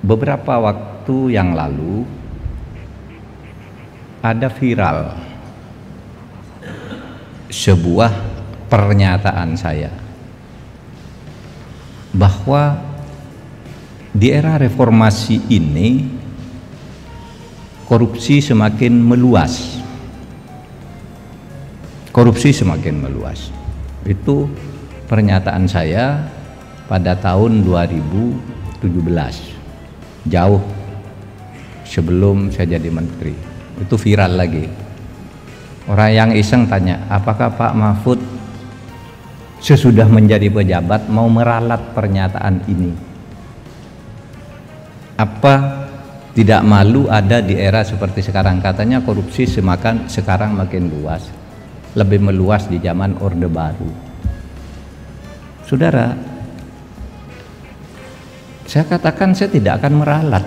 beberapa waktu yang lalu ada viral sebuah pernyataan saya bahwa di era reformasi ini korupsi semakin meluas. Korupsi semakin meluas. Itu pernyataan saya pada tahun 2017, jauh sebelum saya jadi menteri. Itu viral lagi. Orang yang iseng tanya, apakah Pak Mahfud sesudah menjadi pejabat mau meralat pernyataan ini? Apa tidak malu ada di era seperti sekarang? Katanya korupsi sekarang makin luas, lebih meluas di zaman Orde Baru. Saudara, saya katakan saya tidak akan meralat,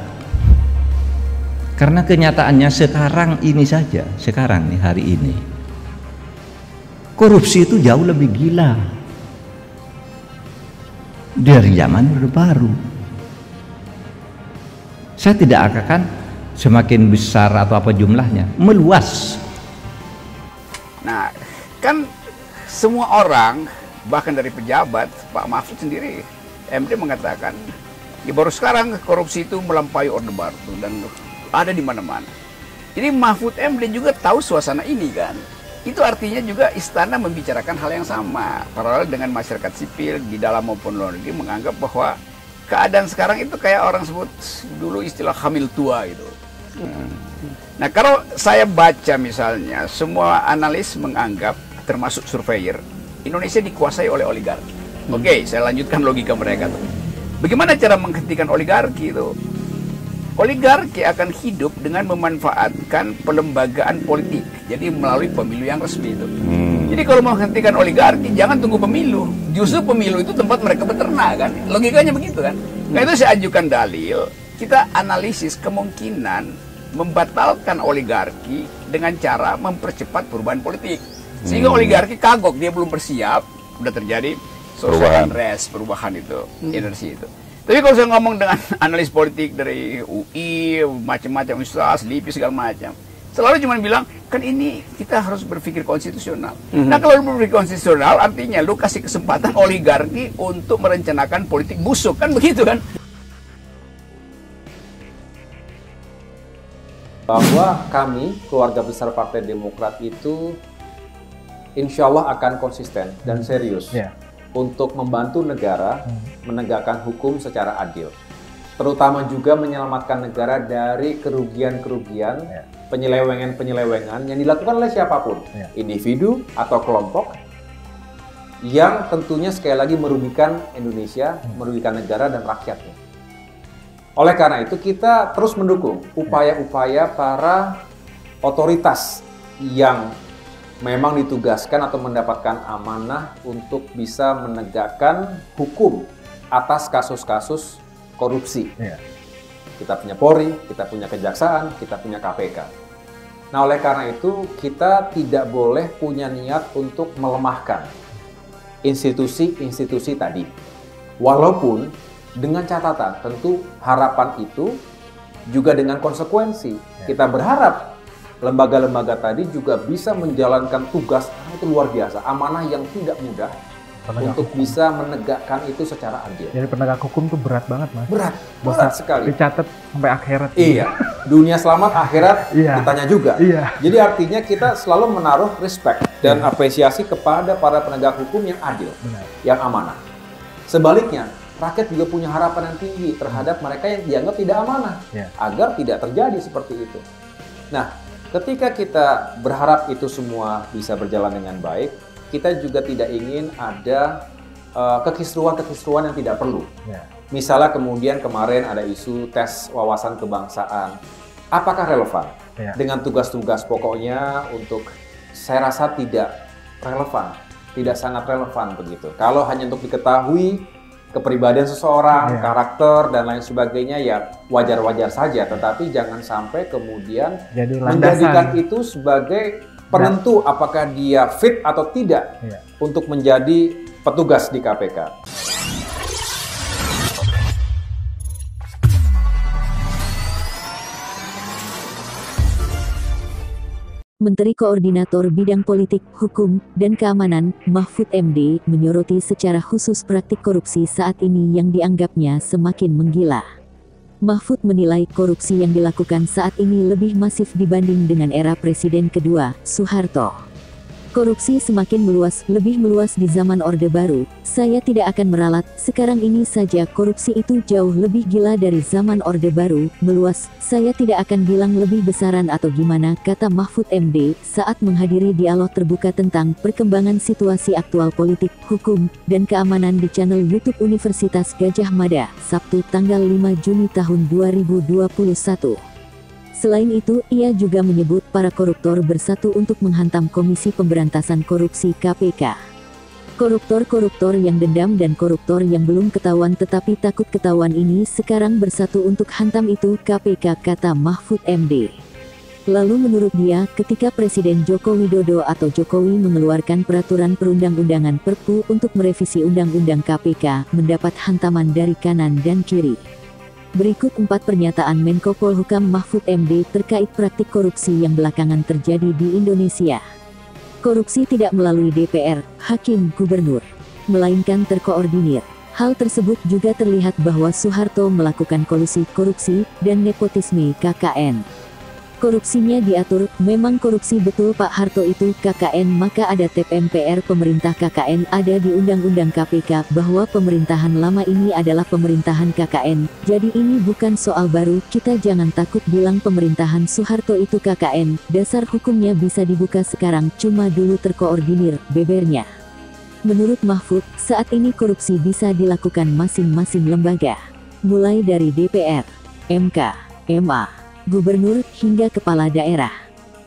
karena kenyataannya sekarang ini saja, sekarang nih, hari ini korupsi itu jauh lebih gila dari zaman Orde Baru. Saya tidak akan semakin besar atau apa jumlahnya, meluas. Nah, kan semua orang, bahkan dari pejabat, Pak Mahfud sendiri, MD mengatakan, ya baru sekarang korupsi itu melampaui Orde Baru dan ada di mana-mana. Jadi Mahfud MD juga tahu suasana ini kan. Itu artinya juga istana membicarakan hal yang sama, paralel dengan masyarakat sipil di dalam maupun luar negeri menganggap bahwa keadaan sekarang itu kayak orang sebut dulu istilah hamil tua gitu. Nah, kalau saya baca misalnya, semua analis menganggap, termasuk surveyor, Indonesia dikuasai oleh oligarki. Oke, saya lanjutkan logika mereka tuh. Bagaimana cara menghentikan oligarki itu? Oligarki akan hidup dengan memanfaatkan pelembagaan politik, jadi melalui pemilu yang resmi itu. Jadi kalau mau menghentikan oligarki, jangan tunggu pemilu. Justru pemilu itu tempat mereka beternak kan. Logikanya begitu kan. Nah itu saya ajukan dalil, kita analisis kemungkinan membatalkan oligarki dengan cara mempercepat perubahan politik. Sehingga oligarki kagok, dia belum bersiap, udah terjadi social unrest, perubahan itu, energi itu. Tapi kalau saya ngomong dengan analis politik dari UI, macam-macam universitas, LIPI segala macam, selalu cuma bilang, kan ini kita harus berpikir konstitusional. Nah kalau berpikir konstitusional artinya lu kasih kesempatan oligarki untuk merencanakan politik busuk, kan begitu kan? Bahwa kami, keluarga besar Partai Demokrat itu insya Allah akan konsisten dan serius untuk membantu negara menegakkan hukum secara adil. Terutama juga menyelamatkan negara dari kerugian-kerugian, penyelewengan-penyelewengan yang dilakukan oleh siapapun, individu atau kelompok, yang tentunya sekali lagi merugikan Indonesia, merugikan negara dan rakyatnya. Oleh karena itu kita terus mendukung upaya-upaya para otoritas yang memang ditugaskan atau mendapatkan amanah untuk bisa menegakkan hukum atas kasus-kasus korupsi. Kita punya Polri, kita punya Kejaksaan, kita punya KPK. Nah, oleh karena itu kita tidak boleh punya niat untuk melemahkan institusi-institusi tadi. Walaupun dengan catatan, tentu harapan itu juga dengan konsekuensi. Kita berharap lembaga-lembaga tadi juga bisa menjalankan tugas itu luar biasa, amanah yang tidak mudah untuk bisa menegakkan itu secara adil. Jadi penegak hukum tuh berat banget, Mas. Berat sekali. Dicatat sampai akhirat. Iya, dunia selamat, akhirat ditanya juga. Jadi artinya kita selalu menaruh respect dan apresiasi kepada para penegak hukum yang adil, yang amanah. Sebaliknya, rakyat juga punya harapan yang tinggi terhadap mereka yang dianggap tidak amanah, agar tidak terjadi seperti itu. Nah, ketika kita berharap itu semua bisa berjalan dengan baik, kita juga tidak ingin ada kekisruan-kekisruan yang tidak perlu. Misalnya kemudian kemarin ada isu tes wawasan kebangsaan. Apakah relevan? Dengan tugas-tugas pokoknya untuk, saya rasa tidak relevan. Tidak sangat relevan begitu. Kalau hanya untuk diketahui kepribadian seseorang, karakter, dan lain sebagainya, ya wajar-wajar saja. Tetapi jangan sampai kemudian menjadikan itu sebagai penentu apakah dia fit atau tidak untuk menjadi petugas di KPK. Menteri Koordinator Bidang Politik, Hukum, dan Keamanan, Mahfud MD, menyoroti secara khusus praktik korupsi saat ini yang dianggapnya semakin menggila. Mahfud menilai korupsi yang dilakukan saat ini lebih masif dibanding dengan era Presiden kedua, Soeharto. Korupsi semakin meluas, lebih meluas di zaman Orde Baru. Saya tidak akan meralat, sekarang ini saja korupsi itu jauh lebih gila dari zaman Orde Baru, meluas. Saya tidak akan bilang lebih besaran atau gimana, kata Mahfud MD saat menghadiri dialog terbuka tentang perkembangan situasi aktual politik, hukum, dan keamanan di channel YouTube Universitas Gadjah Mada, Sabtu tanggal 5 Juni tahun 2021. Selain itu, ia juga menyebut para koruptor bersatu untuk menghantam Komisi Pemberantasan Korupsi KPK. Koruptor-koruptor yang dendam dan koruptor yang belum ketahuan tetapi takut ketahuan ini sekarang bersatu untuk hantam itu KPK, kata Mahfud MD. Lalu menurut dia, ketika Presiden Joko Widodo atau Jokowi mengeluarkan peraturan perundang-undangan Perpu untuk merevisi Undang-Undang KPK, mendapat hantaman dari kanan dan kiri. Berikut 4 pernyataan Menko Polhukam Mahfud MD terkait praktik korupsi yang belakangan terjadi di Indonesia. Korupsi tidak melalui DPR, hakim, gubernur, melainkan terkoordinir. Hal tersebut juga terlihat bahwa Soeharto melakukan kolusi korupsi dan nepotisme KKN. Korupsinya diatur, memang korupsi betul Pak Harto itu KKN, maka ada TAP MPR pemerintah KKN, ada di Undang-Undang KPK bahwa pemerintahan lama ini adalah pemerintahan KKN. Jadi ini bukan soal baru, kita jangan takut bilang pemerintahan Soeharto itu KKN, dasar hukumnya bisa dibuka sekarang, cuma dulu terkoordinir, bebernya. Menurut Mahfud, saat ini korupsi bisa dilakukan masing-masing lembaga, mulai dari DPR, MK, MA, gubernur, hingga kepala daerah.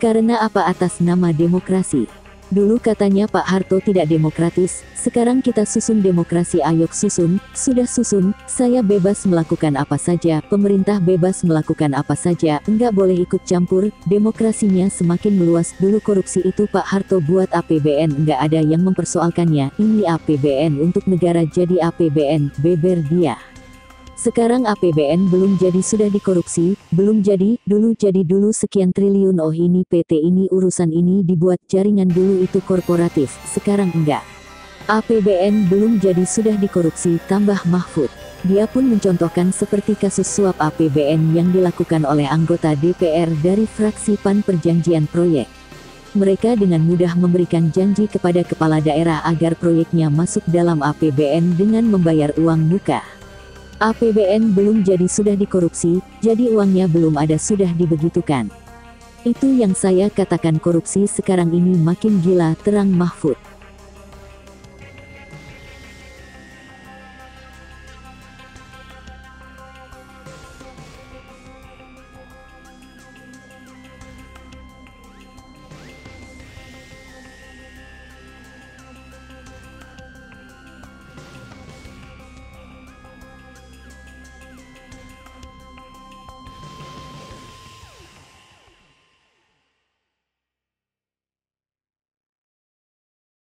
Karena apa? Atas nama demokrasi. Dulu katanya Pak Harto tidak demokratis, sekarang kita susun demokrasi, ayo susun, sudah susun, saya bebas melakukan apa saja, pemerintah bebas melakukan apa saja, enggak boleh ikut campur, demokrasinya semakin meluas. Dulu korupsi itu Pak Harto buat APBN, enggak ada yang mempersoalkannya, ini APBN untuk negara jadi APBN, beber dia. Sekarang APBN belum jadi sudah dikorupsi, belum jadi dulu sekian triliun, oh ini PT ini urusan ini dibuat jaringan, dulu itu korporatif, sekarang enggak. APBN belum jadi sudah dikorupsi, tambah Mahfud. Dia pun mencontohkan seperti kasus suap APBN yang dilakukan oleh anggota DPR dari fraksi PAN, perjanjian proyek. Mereka dengan mudah memberikan janji kepada kepala daerah agar proyeknya masuk dalam APBN dengan membayar uang muka. APBN belum jadi sudah dikorupsi, jadi uangnya belum ada sudah dibegitukan. Itu yang saya katakan, korupsi sekarang ini makin gila, terang Mahfud.